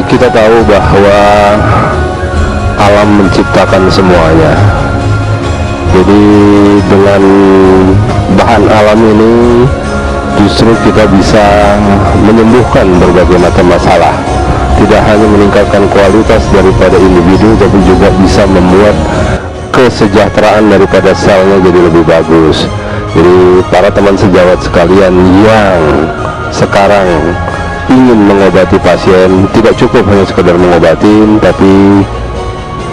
Kita tahu bahwa alam menciptakan semuanya. Jadi dengan bahan alam ini justru kita bisa menyembuhkan berbagai macam masalah. Tidak hanya meningkatkan kualitas daripada individu, tapi juga bisa membuat kesejahteraan daripada selnya jadi lebih bagus. Jadi para teman sejawat sekalian yang sekarang ingin mengobati pasien, tidak cukup hanya sekedar mengobati, tapi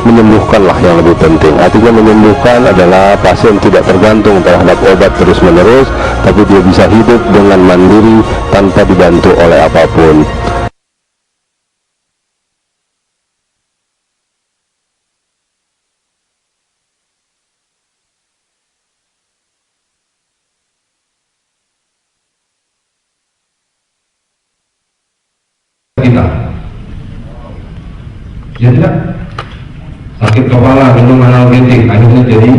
menyembuhkanlah yang lebih penting. Artinya menyembuhkan adalah pasien tidak tergantung terhadap obat terus menerus, tapi dia bisa hidup dengan mandiri tanpa dibantu oleh apapun. Kita ya tidak, sakit kepala minum analgetik akhirnya jadi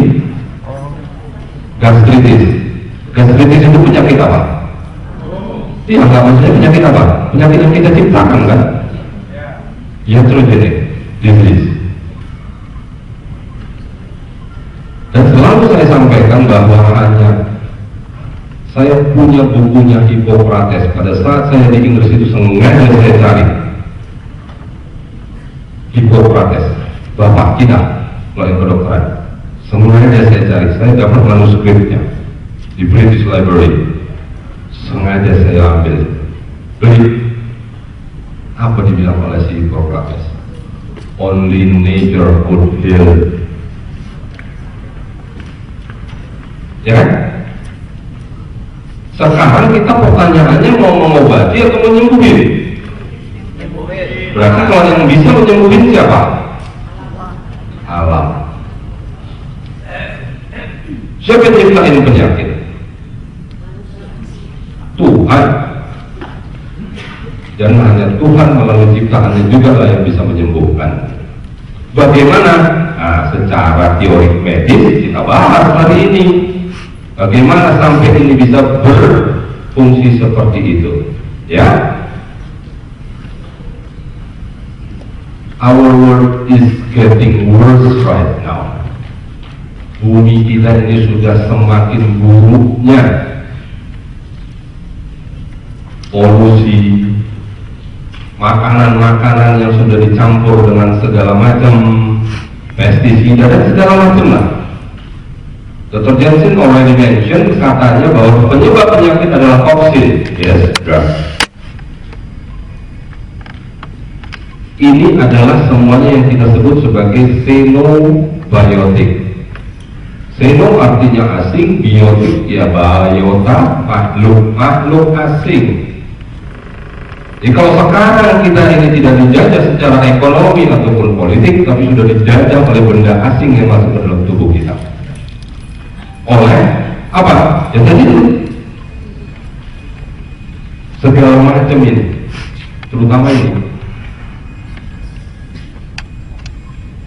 gastritis. Gastritis itu penyakit apa? Iya, nggak, maksudnya penyakit apa? Penyakit yang kita ciptakan kan? Iatrogenic disease. Dan selalu saya sampaikan bahwa hanya saya punya bukunya Hippocrates. Pada saat saya di Inggris itu sengaja saya cari Hippocrates, bapak kita melalui kedokteran. Sengaja saya cari, saya dapat manuskripnya di British Library. Sengaja saya ambil, beli. Apa dibilang oleh si Hippocrates? Only nature could heal. Ya kan? Sekarang kita pertanyaannya mau mengobati atau menyembuhin? Berarti kalau yang bisa menyembuhin siapa? Alam. Siapa yang ciptain penyakit? Tuhan. Dan hanya Tuhan melalui ciptaannya juga lah yang bisa menyembuhkan. Bagaimana? Nah, secara teori medis kita bahas hari ini. Bagaimana sampai ini bisa berfungsi seperti itu? Ya, our world is getting worse right now. Bumi kita ini sudah semakin buruknya. Polusi, makanan-makanan yang sudah dicampur dengan segala macam pestisida dan segala macam lah. Dr. Jensen already mention, katanya bahwa penyebab penyakit adalah toksin. Yes, drugs. Ini adalah semuanya yang kita sebut sebagai xenobiotik. Xeno artinya asing, biotik ya biota, makhluk asing. Jadi kalau sekarang kita ini tidak dijajah secara ekonomi ataupun politik, tapi sudah dijajah oleh benda asing yang masuk ke dalam tubuh kita. Oleh apa? Ya tadi itu segala macam ini, terutama ini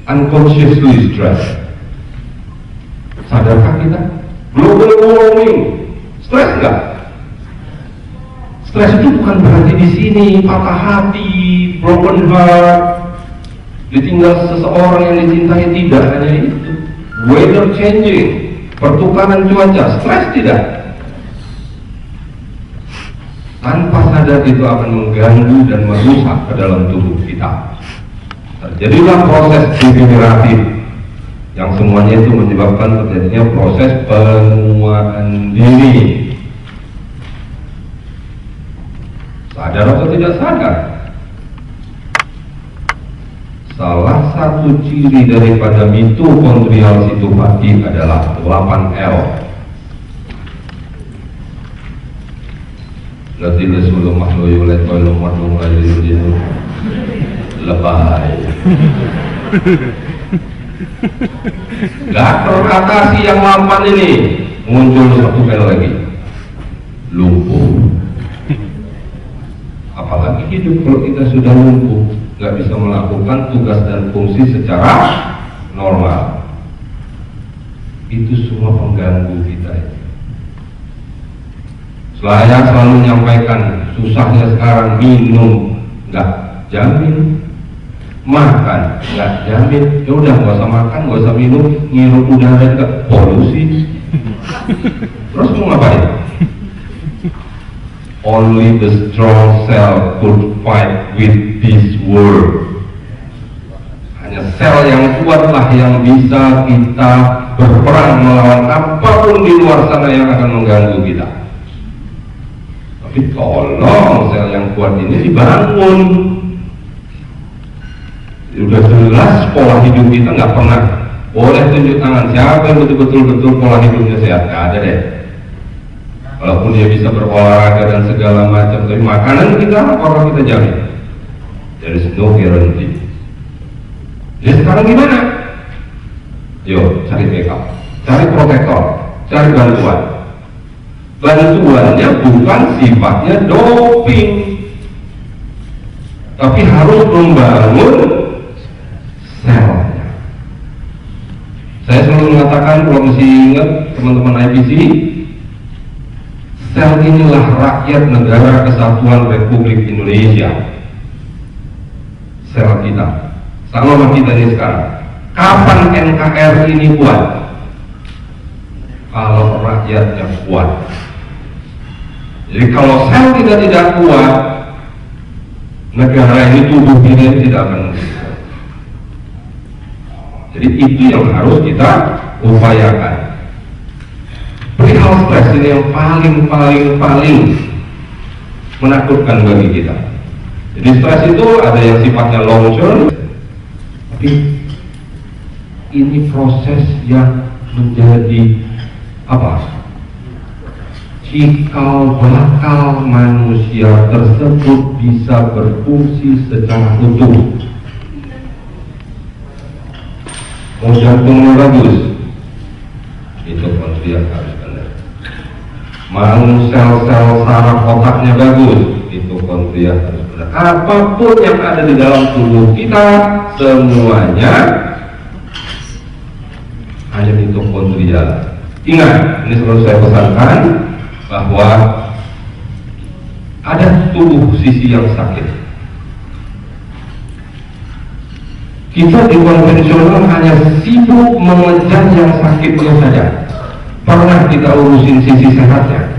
unconsciously stress. Sadarkah kita? Global warming, stress nggak? Stress itu bukan berarti di sini patah hati, broken heart, ditinggal seseorang yang dicintai, tidak hanya itu. Weather changing, pertukaran cuaca, stres tidak? Tanpa sadar itu akan mengganggu dan merusak ke dalam tubuh kita. Terjadilah proses degeneratif yang semuanya itu menyebabkan terjadinya proses penuaan dini. Sadar atau tidak sadar? Salah satu ciri daripada mitokondrial sitopati adalah 8L. Latihan sebelum makhluk oleh tolong makhluk lagi lebay. Gak teratasi yang 8 ini, muncul satu L lagi, lumpuh. Apalagi hidup kalau kita sudah lumpuh, nggak bisa melakukan tugas dan fungsi secara normal. Itu semua pengganggu kita. Saya selalu menyampaikan, susahnya sekarang minum nggak jamin makan nggak jamin, ya udah nggak usah makan, nggak usah minum, ngirup udara juga polusi. Terus mau ngapain? Only the strong cell could fight with this world. Hanya sel yang kuat lah yang bisa kita berperang melawan apapun di luar sana yang akan mengganggu kita. Tapi tolong sel yang kuat ini dibangun. Sudah jelas pola hidup kita nggak pernah boleh tunjuk tangan siapa yang betul-betul pola hidupnya sehat, nggak ada deh. Walaupun dia bisa berolahraga dan segala macam, tapi makanan kita apakah kita jamin? There is no guarantee. Jadi sekarang gimana? Yuk cari backup, cari protektor, cari bantuan. Bantuannya bukan sifatnya doping, tapi harus membangun selnya. Saya selalu mengatakan, kalau masih ingat teman-teman IPC, sel inilah rakyat negara kesatuan Republik Indonesia. Sel kita, sama kita ini sekarang. Kapan NKRI ini kuat? Kalau rakyatnya kuat. Jadi kalau sel kita tidak kuat, negara ini tubuh kita tidak akan. Jadi itu yang harus kita upayakan. Perihal stres ini yang paling menakutkan bagi kita. Jadi stres itu ada yang sifatnya long term, tapi ini proses yang menjadi cikal bakal manusia tersebut bisa berfungsi secara utuh. Mau jantungnya bagus, mitokondria harus benar. Mau sel-sel saraf otaknya bagus, mitokondria harus benar. Apapun yang ada di dalam tubuh kita, semuanya hanya mitokondria. Ingat, ini selalu saya pesankan, bahwa ada tubuh sisi yang sakit. Kita di konvensional hanya sibuk mengejar yang sakitnya saja. Pernah kita urusin sisi sehatnya?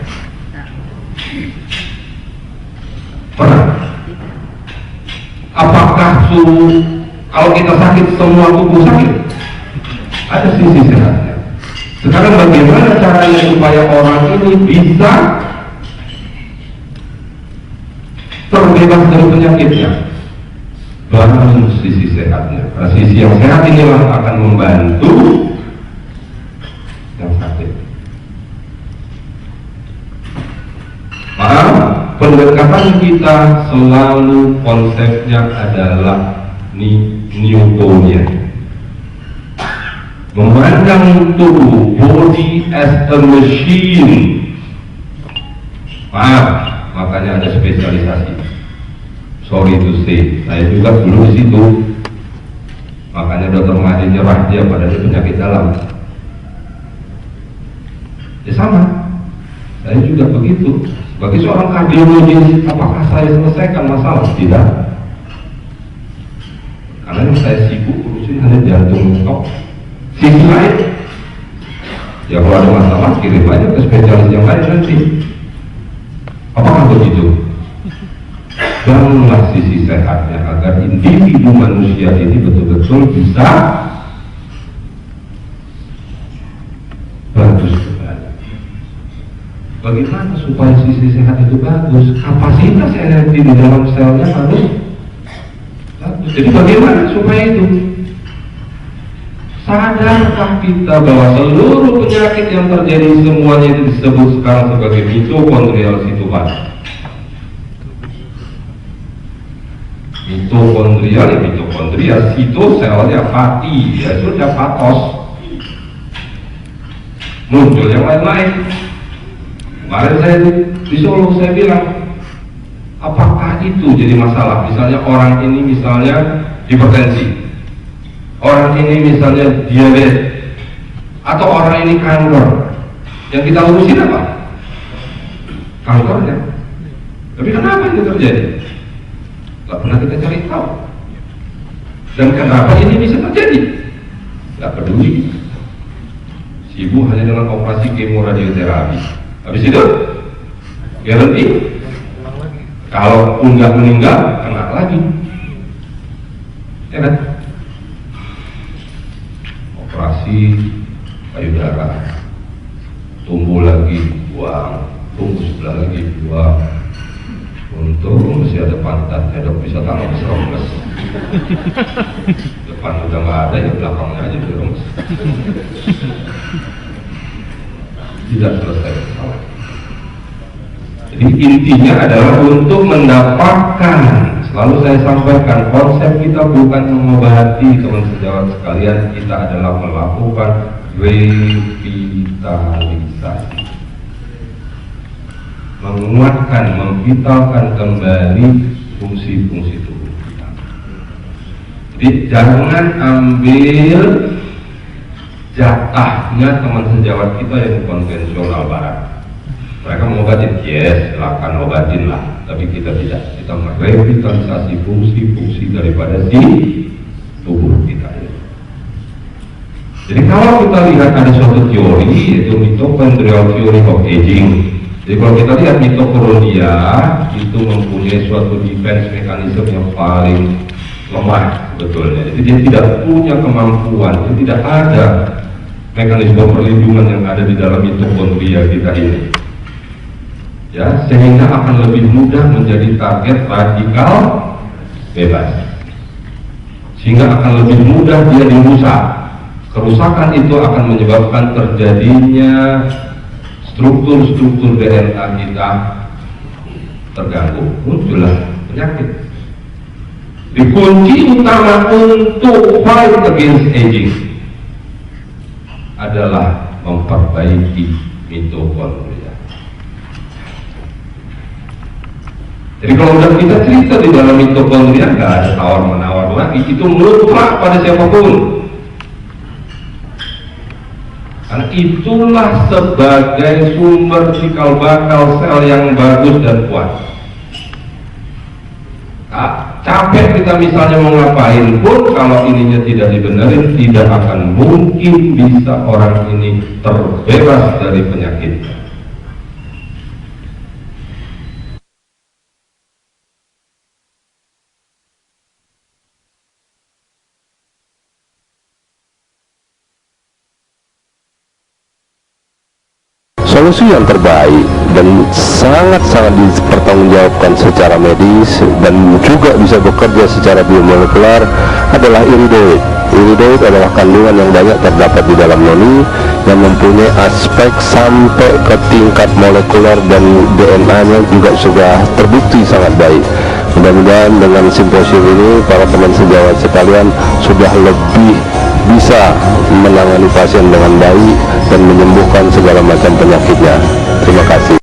Pernah? Apakah kalau kita sakit semua tubuh sakit? Ada sisi sehatnya. Sekarang bagaimana caranya supaya orang ini bisa terbebas dari penyakitnya? Bangun sisi sehatnya. Karena sisi yang sehat inilah akan membantu yang sakit. Maaf, pendekatan kita selalu konsepnya adalah Newtonian. Memandang tubuh, body as a machine. Maaf, makanya ada spesialisasi. Sorry to say, saya juga dulu di situ. Makanya dokter Mahdi nyerah dia pada penyakit dalam. Ya sama, saya juga begitu. Bagi seorang kardiologis, apakah saya selesaikan masalah? Tidak. Karena yang saya sibuk urusin hanya jantung stok. Sisi lain, ya kalau ada masalah kirim aja ke spesialis yang lain nanti. Apakah begitu? Bangunlah sisi sehatnya agar individu manusia ini betul-betul bisa bagus kembali. Bagaimana supaya sisi sehat itu bagus? Kapasitas energi di dalam selnya harus bagus. Jadi bagaimana supaya itu? Sadarkah kita bahwa seluruh penyakit yang terjadi semuanya itu disebut sekarang sebagai mitokondrial cytopenia? Mitokondria, sito selnya pati, ya sudah patos. Muncul yang lain-lain. Kemarin saya di Solo saya bilang, apakah itu jadi masalah? Misalnya orang ini misalnya hipertensi, orang ini misalnya diabetes, atau orang ini kanker, yang kita urusin apa? Kankernya. Tapi kenapa itu terjadi? Gak pernah kita cari tahu. Dan kenapa ini bisa terjadi? Gak peduli. Sibuk hanya dengan operasi kemo radioterapi. Habis itu, garanti kalau pun nggak meninggal, kena lagi. Ya kan? Operasi payudara, tumbuh lagi, buang, tumbuh sebelah lagi, buang. Untung masih ada pantatnya, dok, bisa tambah remes. Depan udah nggak ada, ya belakangnya aja remes. Tidak selesai masalah. Jadi intinya adalah untuk mendapatkan, selalu saya sampaikan, konsep kita bukan mengobati teman sejawat sekalian, kita adalah melakukan revitalisasi, menguatkan, memvitalkan kembali fungsi-fungsi tubuh kita. Jadi jangan ambil jatahnya teman sejawat kita yang konvensional barat. Mereka mengobatin, yes, silakan obatin lah, tapi kita tidak. Kita merevitalisasi fungsi-fungsi daripada si tubuh kita ini. Jadi kalau kita lihat ada suatu teori, yaitu mitochondrial theory of aging. Jadi kalau kita lihat mitokondria itu mempunyai suatu defense mechanism yang paling lemah sebetulnya. Jadi dia tidak punya kemampuan, dia tidak ada mekanisme perlindungan yang ada di dalam mitokondria kita ini. Ya, sehingga akan lebih mudah menjadi target radikal bebas, sehingga akan lebih mudah dia dirusak. Kerusakan itu akan menyebabkan terjadinya struktur-struktur DNA kita terganggu, muncullah penyakit. Di kunci utama untuk fight against aging adalah memperbaiki mitokondria. Jadi kalau udah kita cerita di dalam mitokondria, nggak ada tawar-menawar lagi, itu mutlak pada siapapun. Karena itulah sebagai sumber cikal bakal sel yang bagus dan kuat. Capek kita misalnya mau ngapain pun, kalau ininya tidak dibenerin, tidak akan mungkin bisa orang ini terbebas dari penyakit. Solusi yang terbaik dan sangat-sangat dipertanggungjawabkan secara medis dan juga bisa bekerja secara biomolekular adalah iridoid. Iridoid adalah kandungan yang banyak terdapat di dalam noni yang mempunyai aspek sampai ke tingkat molekuler, dan DNA-nya juga sudah terbukti sangat baik. Mudah-mudahan dengan simposium ini para teman sejawat sekalian sudah lebih bisa menangani pasien dengan baik dan menyembuhkan segala macam penyakitnya. Terima kasih.